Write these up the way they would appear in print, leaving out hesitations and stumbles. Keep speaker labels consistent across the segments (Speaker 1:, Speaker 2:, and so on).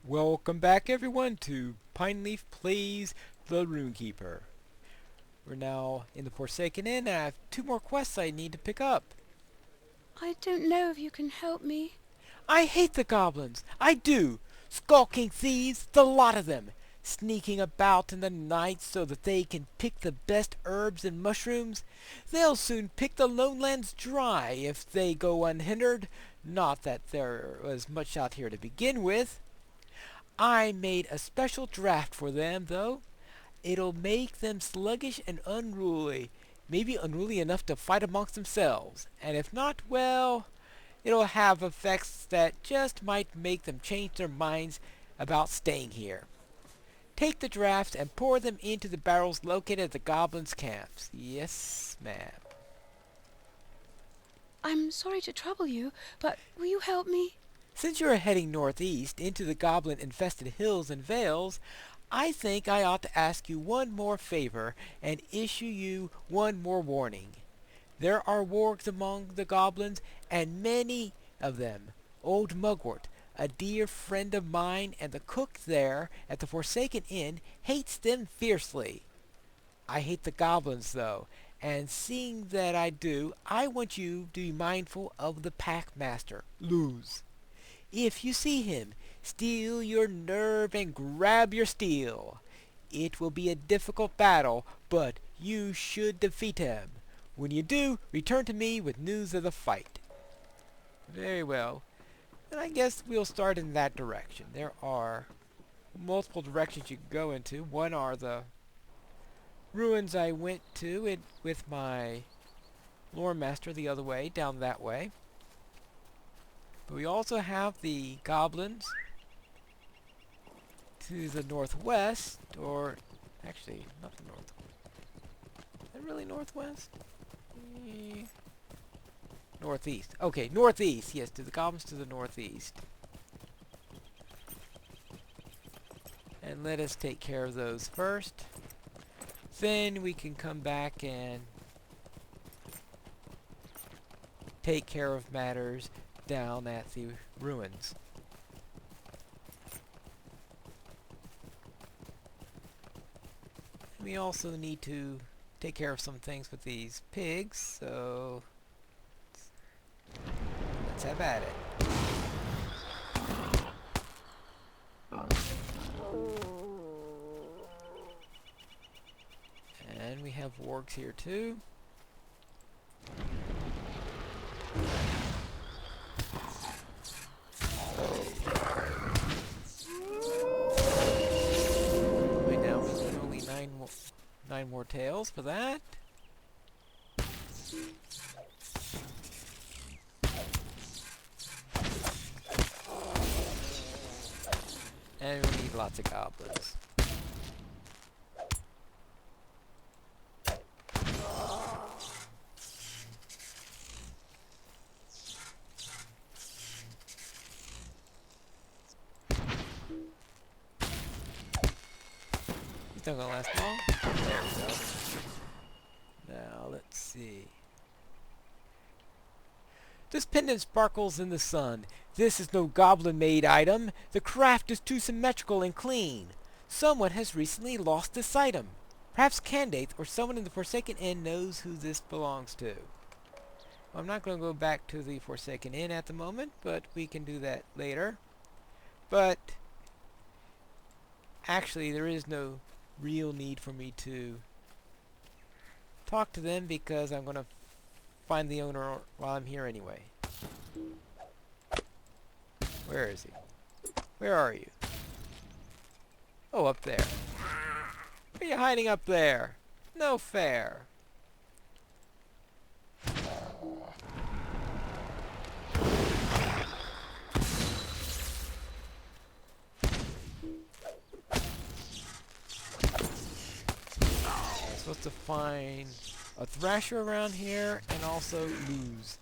Speaker 1: Welcome back everyone to Pineleaf Plays the Rune-keeper. We're now in the Forsaken Inn and I have 2 more quests I need to pick up.
Speaker 2: I don't know if you can help me.
Speaker 1: I hate the goblins! I do! Skulking thieves, the lot of them! Sneaking about in the night so that they can pick the best herbs and mushrooms. They'll soon pick the lone lands dry if they go unhindered. Not that there was much out here to begin with. I made a special draft for them, though. It'll make them sluggish and unruly. Maybe unruly enough to fight amongst themselves. And if not, well, it'll have effects that just might make them change their minds about staying here. Take the drafts and pour them into the barrels located at the goblins' camps. Yes, ma'am.
Speaker 2: I'm sorry to trouble you, but will you help me?
Speaker 1: Since you're heading northeast into the goblin-infested hills and vales, I think I ought to ask you one more favor and issue you one more warning. There are wargs among the goblins, and many of them. Old Mugwort, a dear friend of mine and the cook there at the Forsaken Inn, hates them fiercely. I hate the goblins, though, and seeing that I do, I want you to be mindful of the packmaster, Luz. If you see him, steel your nerve and grab your steel. It will be a difficult battle, but you should defeat him. When you do, return to me with news of the fight. Very well. Then I guess we'll start in that direction. There are multiple directions you can go into. One are the ruins I went to with my lore master the other way, down that way. But we also have the goblins to the northwest, or actually, not the north. Is that really northwest? Northeast. Okay, northeast. Yes, to the goblins to the northeast. And let us take care of those first. Then we can come back and take care of matters down at the ruins. We also need to take care of some things with these pigs, so let's have at it. And we have wargs here too. Right now we need only 9 more tails for that. And we need lots of goblins. It's not gonna last long. There we go. Now let's see. This pendant sparkles in the sun. This is no goblin-made item. The craft is too symmetrical and clean. Someone has recently lost this item. Perhaps Candace or someone in the Forsaken Inn knows who this belongs to. Well, I'm not going to go back to the Forsaken Inn at the moment, but we can do that later. But actually, there is no real need for me to talk to them because I'm going to find the owner while I'm here anyway. Where is he? Where are you? Oh, up there. Why are you hiding up there? No fair. I'm supposed to find a thrasher around here and also Luz.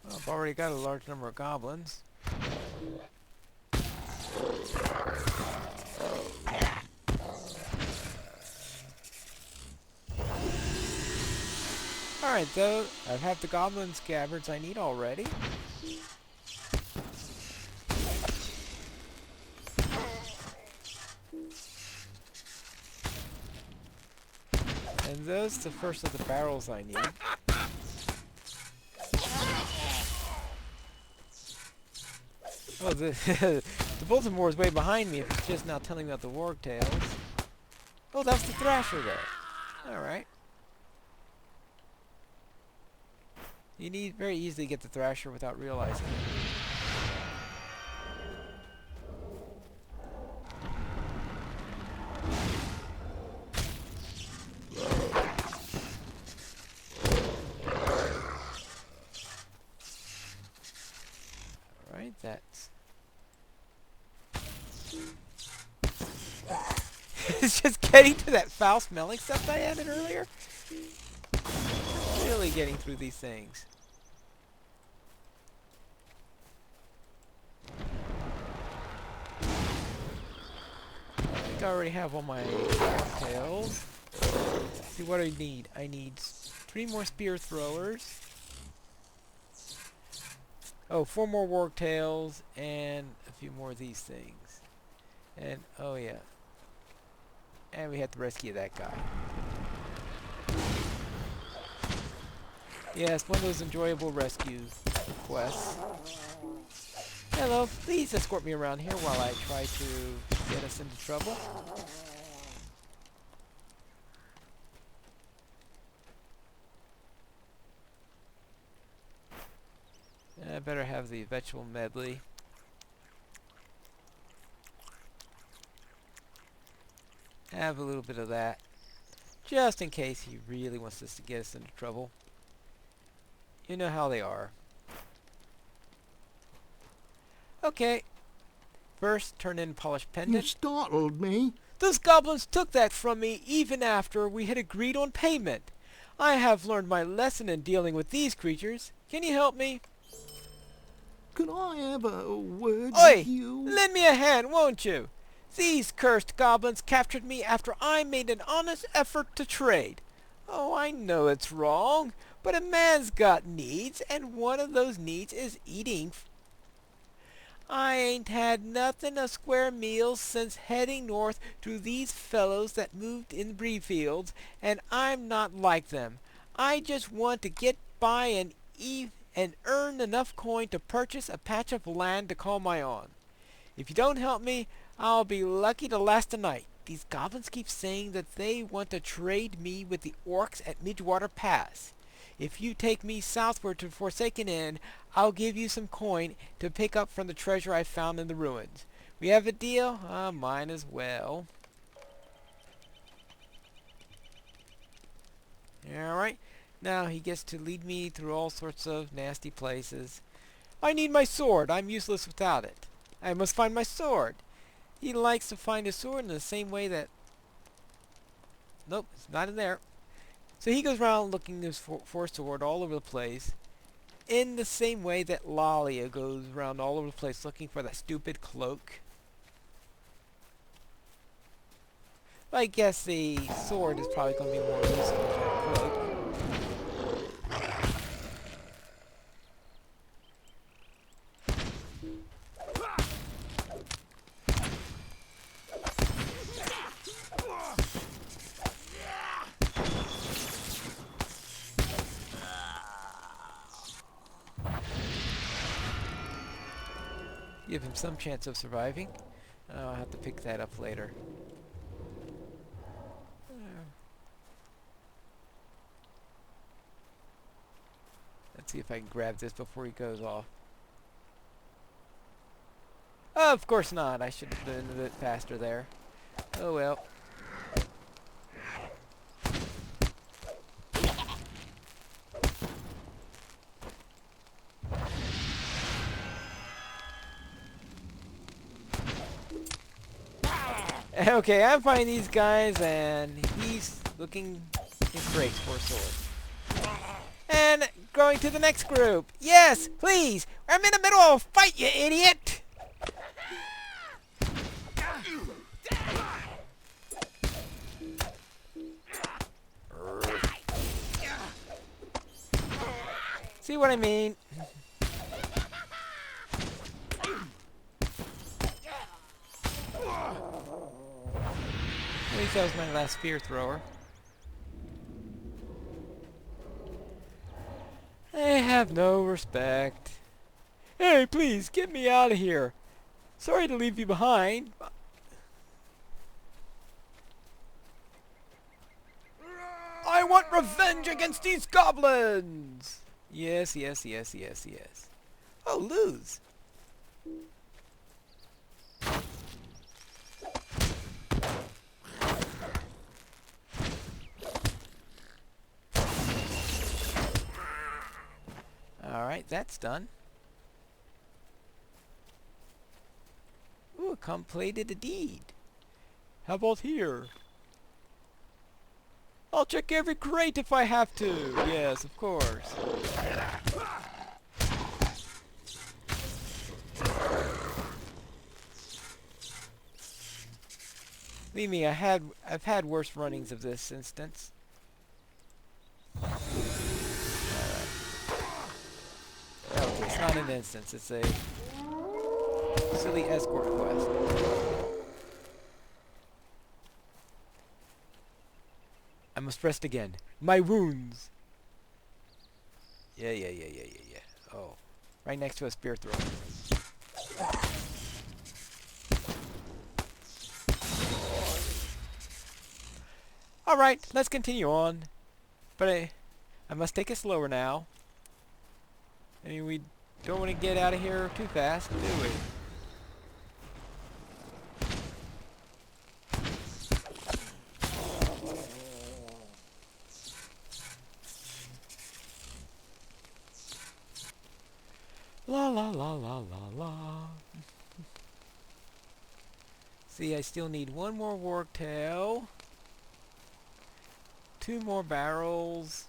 Speaker 1: Well, I've already got a large number of goblins. Alright, though, I have the goblin scabbards I need already. And those are the first of the barrels I need. Oh, the the bulletin board is way behind me if it's just now telling me about the warg tales. Oh, that's the thrasher there. Alright. You need very easily get the thrasher without realizing it. Alright, that's... It's just getting to that foul smelling stuff I added earlier. Really getting through these things. I think I already have all my tails. Let's see what I need. I need 3 more spear throwers. Oh, 4 more warg tails and a few more of these things. And oh yeah. And we have to rescue that guy. Yeah, it's one of those enjoyable rescue quests. Hello, please escort me around here while I try to get us into trouble. I better have the vegetable medley. Have a little bit of that. Just in case he really wants us to get us into trouble. You know how they are. Okay. First, turn in polished pendant.
Speaker 3: You startled me.
Speaker 1: Those goblins took that from me even after we had agreed on payment. I have learned my lesson in dealing with these creatures. Can you help me?
Speaker 3: Could I have a word
Speaker 1: Oi!
Speaker 3: with you?
Speaker 1: Lend me a hand, won't you? These cursed goblins captured me after I made an honest effort to trade. Oh, I know it's wrong, but a man's got needs, and one of those needs is eating. I ain't had nothing a square meal since heading north to these fellows that moved in breed fields, and I'm not like them. I just want to get by and earn enough coin to purchase a patch of land to call my own. If you don't help me, I'll be lucky to last a night. These goblins keep saying that they want to trade me with the orcs at Midgewater Pass. If you take me southward to Forsaken Inn, I'll give you some coin to pick up from the treasure I found in the ruins. We have a deal? Mine as well. Alright, now he gets to lead me through all sorts of nasty places. I need my sword. I'm useless without it. I must find my sword. He likes to find his sword in the same way that... Nope, it's not in there. So he goes around looking for a sword all over the place, in the same way that Lalia goes around all over the place looking for that stupid cloak. But I guess the sword is probably going to be more useful than that cloak. Give him some chance of surviving. I'll have to pick that up later. Let's see if I can grab this before he goes off. Oh, of course not. I should have been a bit faster there. Oh well. Okay, I'm finding these guys, and he's looking in crates for a sword. And going to the next group. Yes, please. I'm in the middle of a fight, you idiot. See what I mean? At least that was my last spear thrower. They have no respect. Hey, please, get me out of here. Sorry to leave you behind. I want revenge against these goblins! Yes, yes, yes, yes, yes. Oh, lose. Alright, that's done. Ooh, completed a deed. How about here? I'll check every crate if I have to. Yes, of course. Believe me, I've had worse runnings of this instance. Okay, it's not an instance, it's a silly escort quest. I must rest again. My wounds! Yeah. Oh. Right next to a spear thrower. Alright, let's continue on. But I must take it slower now. I mean, we don't want to get out of here too fast, do we? La la la la la la. See, I still need one more warg tail. 2 more barrels.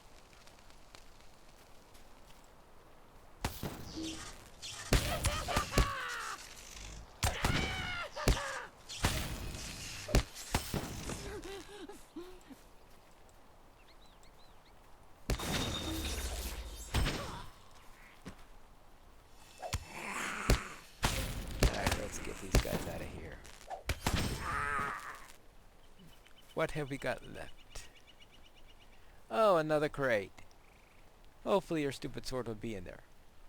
Speaker 1: Alright, let's get these guys out of here. What have we got left? Oh, another crate. Hopefully your stupid sword will be in there.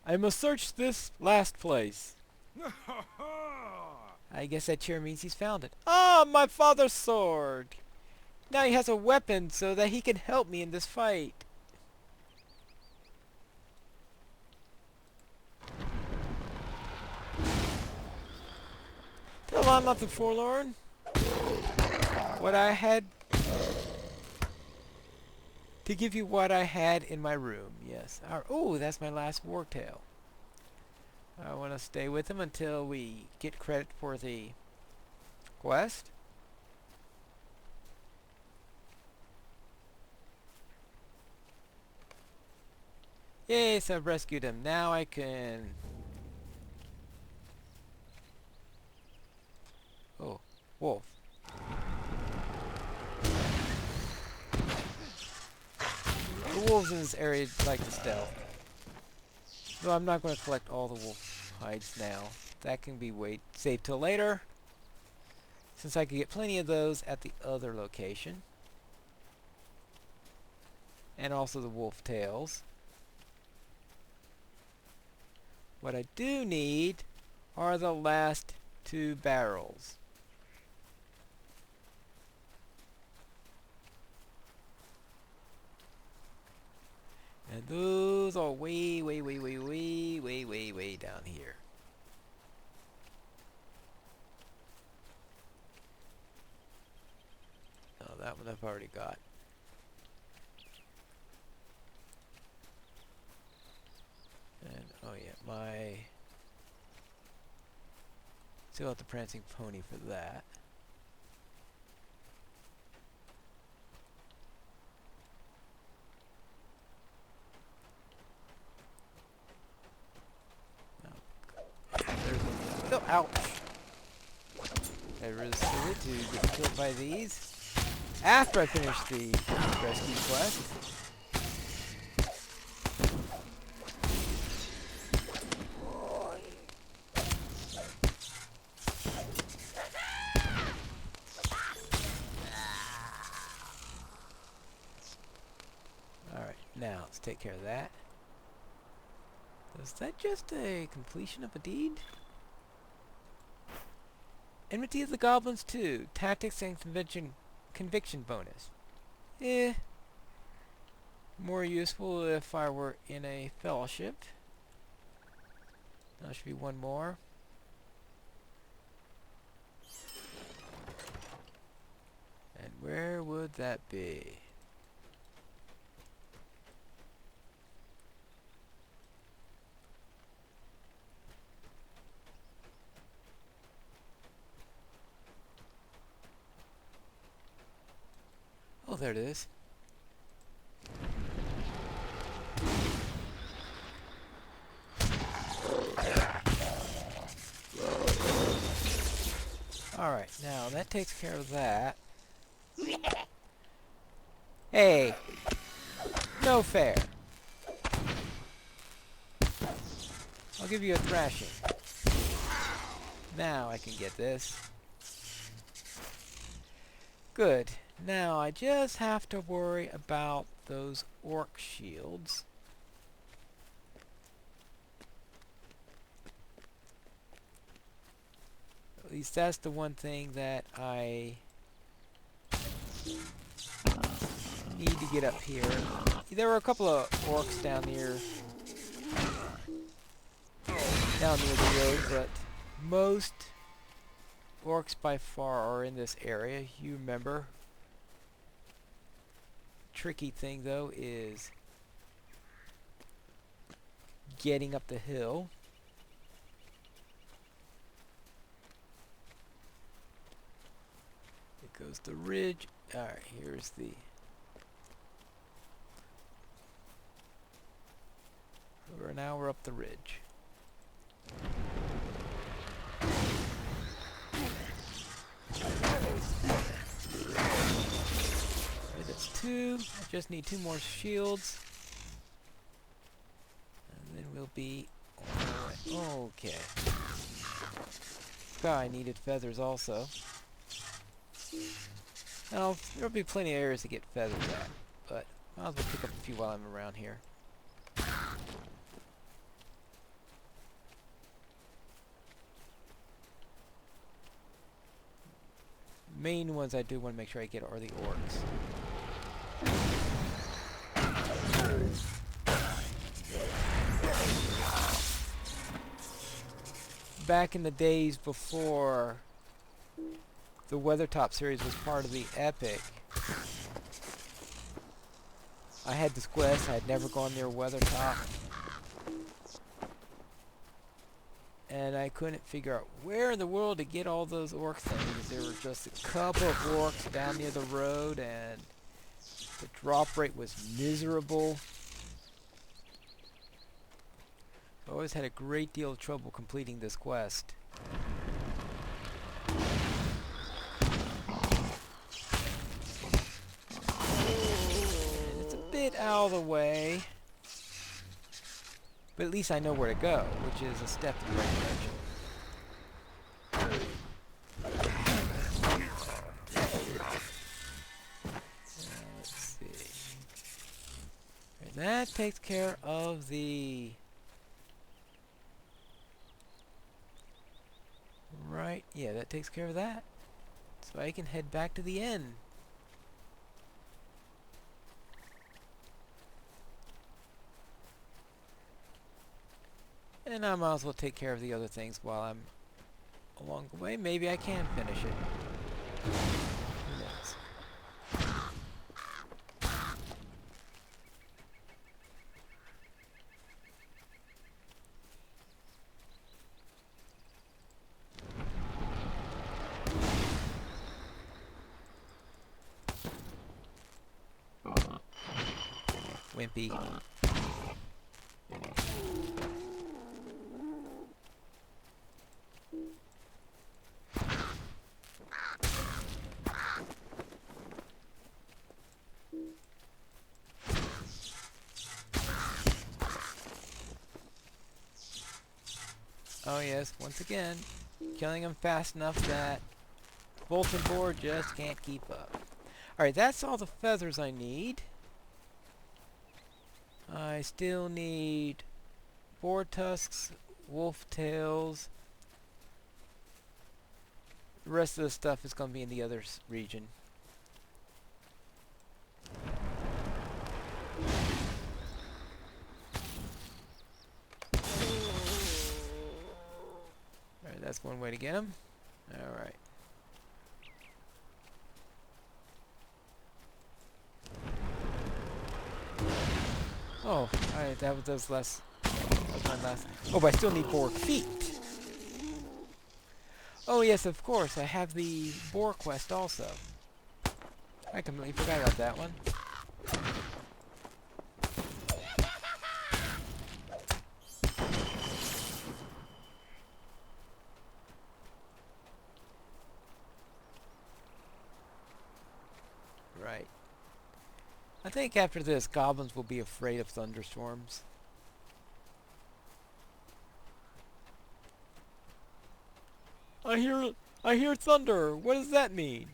Speaker 1: I must search this last place. I guess that cheer means he's found it. Ah, my father's sword! Now he has a weapon so that he can help me in this fight. Tell I'm not the forlorn. What I had to give you what I had in my room. Yes. Oh, that's my last warg tail. I want to stay with him until we get credit for the quest. Yes, I've rescued him. Now I can... Oh, wolf. The wolves in this area like to stealth. Though I'm not going to collect all the wolf hides now. That can be saved till later, since I could get plenty of those at the other location. And also the wolf tails. What I do need are the last 2 barrels. And those are way down here. Oh, that one I've already got. And, oh yeah, still have the prancing pony for that. Ouch. I really suited to get killed by these. After I finish the rescue quest. Alright, now let's take care of that. Is that just a completion of a deed? Enmity of the Goblins 2. Tactics and conviction bonus. More useful if I were in a fellowship. There should be one more. And where would that be? Oh, there it is. Alright, now that takes care of that. Hey! No fair. I'll give you a thrashing. Now I can get this. Good. Now I just have to worry about those orc shields. At least that's the one thing that I need to get up here. There were a couple of orcs down near the road, but most orcs by far are in this area. You remember. Tricky thing though is getting up the hill. It goes the ridge. Alright, here's the now we're up the ridge. That's 2. I just need 2 more shields. And then we'll be alright. Okay. God, I needed feathers also. Now, there'll be plenty of areas to get feathers at, but I'll just pick up a few while I'm around here. Main ones I do want to make sure I get are the orcs. Back in the days before the Weathertop series was part of the Epic, I had this quest. I had never gone near Weathertop, and I couldn't figure out where in the world to get all those orc things. There were just a couple of orcs down near the road, and the drop rate was miserable. I always had a great deal of trouble completing this quest. And it's a bit out of the way, but at least I know where to go, which is a step in the right direction. Let's see. Okay, that takes care of the... Right, yeah, that takes care of that. So I can head back to the inn. And I might as well take care of the other things while I'm along the way. Maybe I can finish it. Who knows? Wimpy. Oh yes, once again, killing them fast enough that Bolton Boar just can't keep up. Alright, that's all the feathers I need. I still need boar tusks, wolf tails. The rest of the stuff is going to be in the other region. Alright, that's one way to get them. Alright. Oh, alright, that was my last. Oh, but I still need boar feet. Oh yes, of course, I have the boar quest also. I completely forgot about that one. Right. I think after this, goblins will be afraid of thunderstorms. I hear thunder. What does that mean?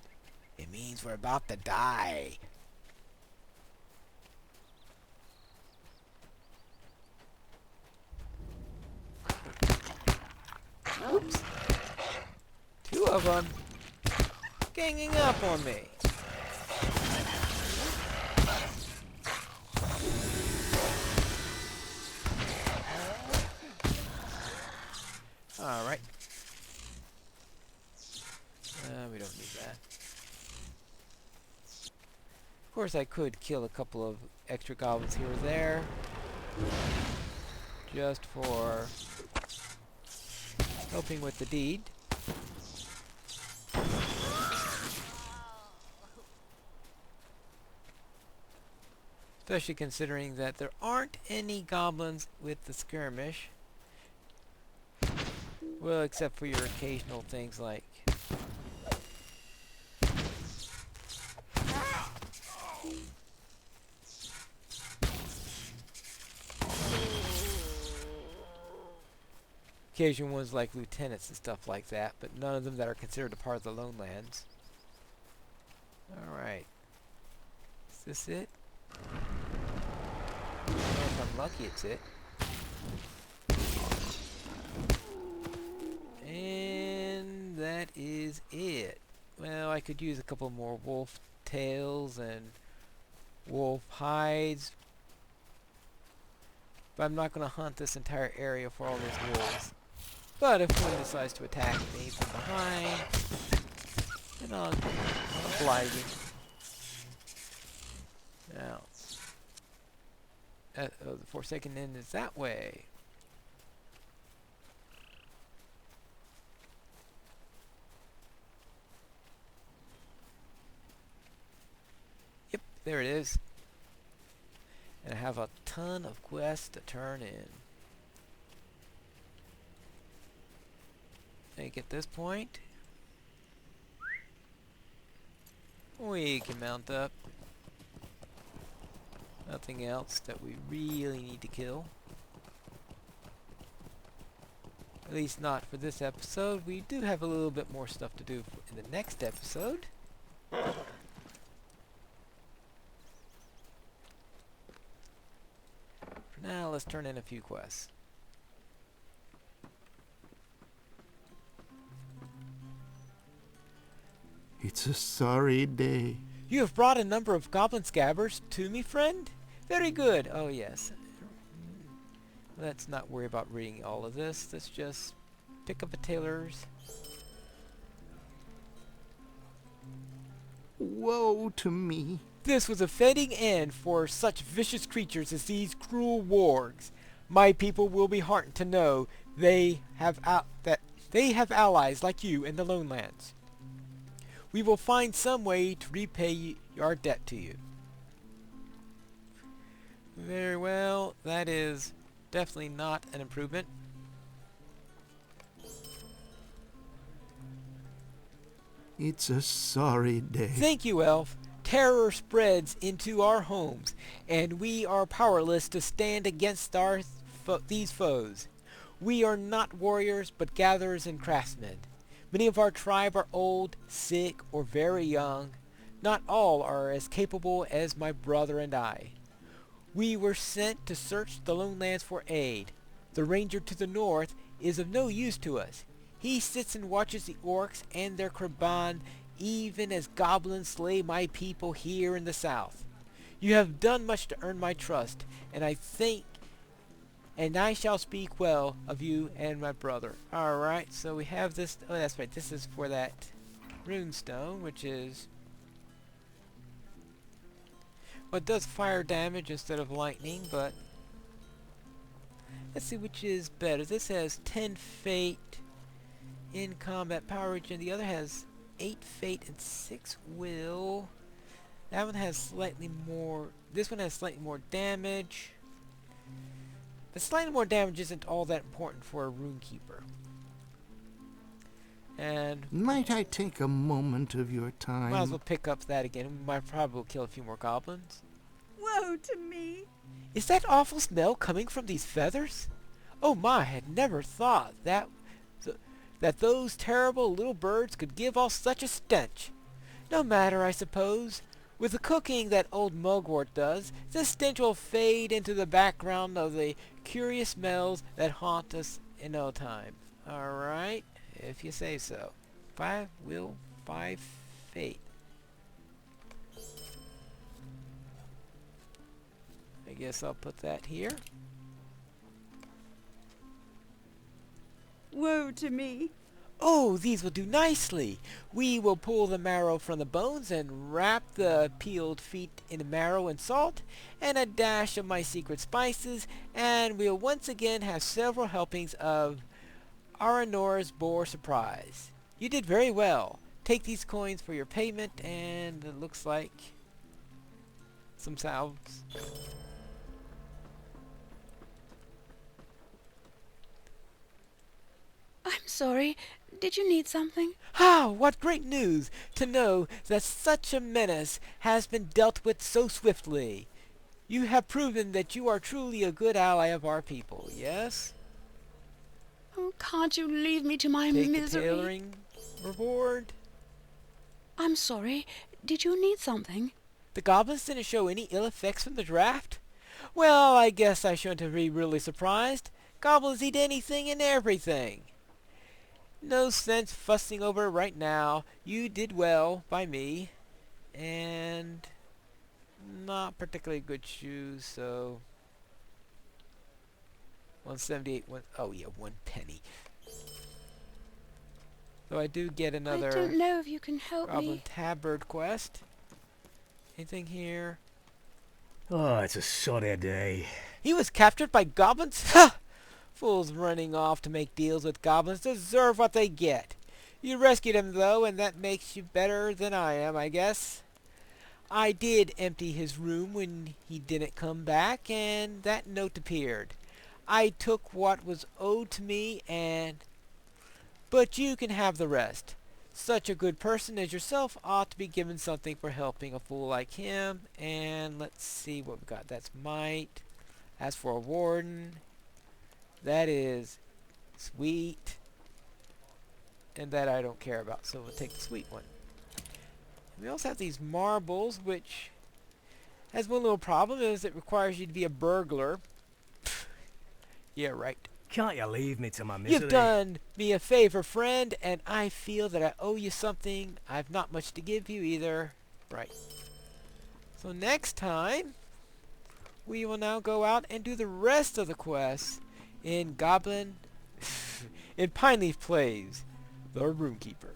Speaker 1: It means we're about to die. Oops. Two of them ganging up on me. Alright. We don't need that. Of course, I could kill a couple of extra goblins here or there. Just for helping with the deed. Especially considering that there aren't any goblins with the skirmish. Well, except for your occasional things like occasional ones like lieutenants and stuff like that, but none of them that are considered a part of the Lone Lands. Alright. Is this it? Well, if I'm lucky, it's it. And that is it. Well, I could use a couple more wolf tails and wolf hides. But I'm not going to hunt this entire area for all those wolves. But if one decides to attack me from behind, then I'll oblige him. Now, the Forsaken Inn is that way. Yep, there it is. And I have a ton of quests to turn in. I think at this point, we can mount up. Nothing else that we really need to kill. At least not for this episode. We do have a little bit more stuff to do in the next episode. For now, let's turn in a few quests.
Speaker 3: It's a sorry day.
Speaker 1: You have brought a number of goblin scabbards to me, friend? Very good. Oh, yes. Let's not worry about reading all of this. Let's just pick up a tailor's.
Speaker 3: Woe to me.
Speaker 1: This was a fitting end for such vicious creatures as these cruel wargs. My people will be heartened to know they have allies like you in the Lone Lands. We will find some way to repay our debt to you. Very well, that is definitely not an improvement.
Speaker 3: It's a sorry day.
Speaker 1: Thank you, Elf. Terror spreads into our homes, and we are powerless to stand against these foes. We are not warriors, but gatherers and craftsmen. Many of our tribe are old, sick, or very young. Not all are as capable as my brother and I. We were sent to search the lone lands for aid. The ranger to the north is of no use to us. He sits and watches the orcs and their kraban, even as goblins slay my people here in the south. You have done much to earn my trust, and I shall speak well of you and my brother. Alright, so we have this. Oh, that's right. This is for that runestone, which is. Well, it does fire damage instead of lightning, but. Let's see which is better. This has 10 fate in combat power regen. The other has 8 fate and 6 will. That one has slightly more. This one has slightly more damage. But slightly more damage isn't all that important for a Rune-keeper. And
Speaker 3: Might I take a moment of your time?
Speaker 1: might as well pick up that again. We might probably kill a few more goblins.
Speaker 4: Woe to me!
Speaker 1: Is that awful smell coming from these feathers? Oh my, I had never thought that those terrible little birds could give off such a stench. No matter, I suppose. With the cooking that old mugwort does, this stench will fade into the background of the curious smells that haunt us in no time. Alright, if you say so. 5 will, 5 fate. I guess I'll put that here.
Speaker 4: Woe to me!
Speaker 1: Oh, these will do nicely. We will pull the marrow from the bones and wrap the peeled feet in marrow and salt and a dash of my secret spices, and we'll once again have several helpings of Aranora's boar surprise. You did very well. Take these coins for your payment, and it looks like some salves.
Speaker 2: I'm sorry. Did you need something?
Speaker 1: Ah, what great news to know that such a menace has been dealt with so swiftly. You have proven that you are truly a good ally of our people, yes?
Speaker 2: Oh, can't you leave me to my
Speaker 1: Take the
Speaker 2: misery?
Speaker 1: tailoring reward.
Speaker 2: I'm sorry. Did you need something?
Speaker 1: The goblins didn't show any ill effects from the draft? Well, I guess I shouldn't be really surprised. Goblins eat anything and everything. No sense fussing over it right now. You did well by me. And not particularly good shoes, so 178, oh yeah, 1 penny. So I do get
Speaker 2: I
Speaker 1: another
Speaker 2: don't know if you can help
Speaker 1: Goblin
Speaker 2: me.
Speaker 1: Tabard quest. Anything here?
Speaker 5: Oh, it's a soddy day.
Speaker 1: He was captured by goblins? Ha! Fools running off to make deals with goblins deserve what they get. You rescued him, though, and that makes you better than I am, I guess. I did empty his room when he didn't come back, and that note appeared. I took what was owed to me, but you can have the rest. Such a good person as yourself ought to be given something for helping a fool like him. And let's see what we got. That's might. As for a warden, that is sweet. And that I don't care about, so we'll take the sweet one. We also have these marbles, which has one little problem, is it requires you to be a burglar. Yeah, right.
Speaker 5: Can't you leave me to my misery?
Speaker 1: You've done me a favor, friend, and I feel that I owe you something. I've not much to give you either. Right. So next time, we will now go out and do the rest of the quests in Goblin... in Pineleaf Plays, the Rune-keeper.